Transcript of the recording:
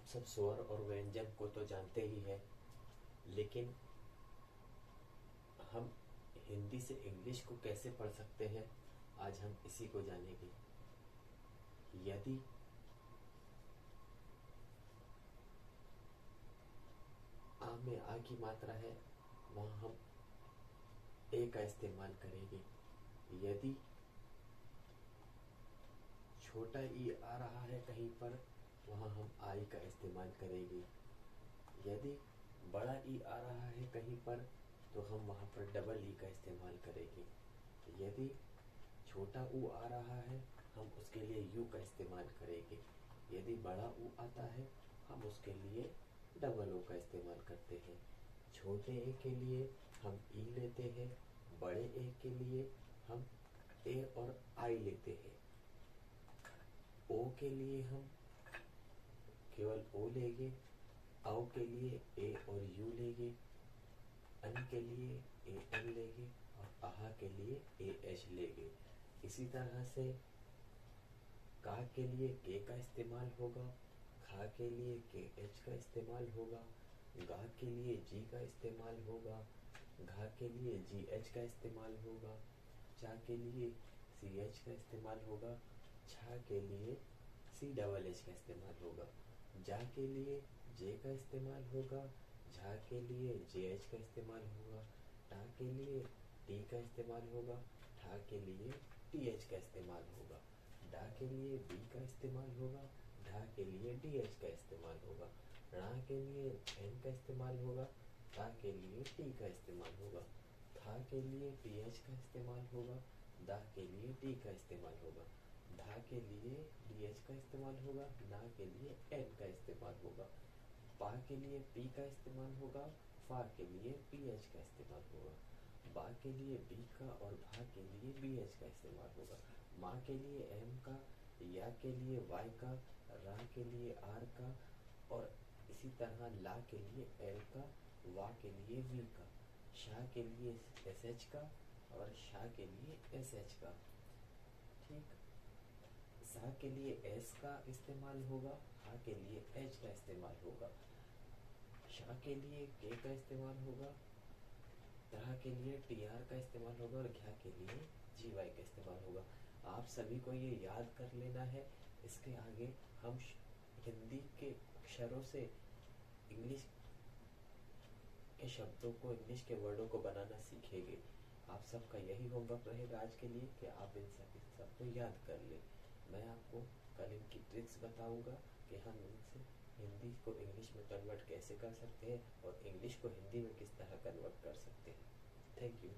सब स्वर और व्यंजन को तो जानते ही हैं, लेकिन हम हिंदी से इंग्लिश को कैसे पढ़ सकते हैं, आज हम इसी को जानेंगे। यदि आ में आ की मात्रा है, वहां हम ए का इस्तेमाल करेंगे। यदि छोटा ई आ रहा है कहीं पर, वहां हम आई का इस्तेमाल करेंगे। यदि बड़ा ई आ रहा है कहीं पर, तो हम वहां पर डबल ई का इस्तेमाल करेंगे। यदि छोटा ऊ आ रहा है, हम उसके लिए यू का इस्तेमाल करेंगे। यदि बड़ा ऊ आता है, हम उसके लिए डबल ओ का इस्तेमाल करते हैं। छोटे ए के लिए हम ई लेते हैं, बड़े ए के लिए हम ए और आई लेते हैं। ओ के लिए हम केवल ओ लेंगे, औ के लिए ए और यू लेंगे, अन के लिए ए एन लेंगे और आहा के लिए ए एच लेंगे। इसी तरह से का के लिए के का इस्तेमाल होगा, खा के लिए के एच का इस्तेमाल होगा, गा के लिए जी का इस्तेमाल होगा, घा के लिए जी एच का इस्तेमाल होगा, चा के लिए सी एच का इस्तेमाल होगा, छा के लिए सी डबल एच का इस्तेमाल होगा, जा के लिए जे का इस्तेमाल होगा, झा के लिए जे एच का इस्तेमाल होगा, टा के लिए टी का इस्तेमाल होगा, ठा के लिए टी एच का इस्तेमाल होगा, डा के लिए बी का इस्तेमाल होगा, ढा के लिए डी एच का इस्तेमाल होगा, णा के लिए एन का इस्तेमाल होगा, ता के लिए टी का इस्तेमाल होगा, था के लिए टी एच का इस्तेमाल होगा, दा के लिए टी का इस्तेमाल होगा, धा के लिए डी एच का इस्तेमाल होगा, ना के लिए एन का इस्तेमाल होगा, पा के लिए पी का इस्तेमाल होगा, फा के लिए पी एच का इस्तेमाल होगा, बा के लिए बी का और भा के लिए बी एच का इस्तेमाल होगा, माँ के लिए एम का, या के लिए वाई का, रा के लिए आर का और इसी तरह ला के लिए एल का, वा के लिए वी का, शा के लिए एस एच का और शा के लिए एस एच का। ठीक, सा के लिए एस का इस्तेमाल होगा, हा के लिए एच का इस्तेमाल होगा, शा के लिए के का इस्तेमाल होगा, धा के लिए टी आर का इस्तेमाल होगा और घ्या के लिए जी वाई का इस्तेमाल होगा। आप सभी को ये याद कर लेना है। इसके आगे हम हिंदी के अक्षरों से इंग्लिश के शब्दों को, इंग्लिश के वर्डों को बनाना सीखेंगे। आप सबका यही होमवर्क रहेगा आज के लिए कि आप इन सबको याद कर लें। मैं आपको कल इनकी ट्रिक्स बताऊंगा कि हम इनसे हिंदी को इंग्लिश में कन्वर्ट कैसे कर सकते हैं और इंग्लिश को हिंदी में किस तरह कन्वर्ट कर सकते हैं। Thank you.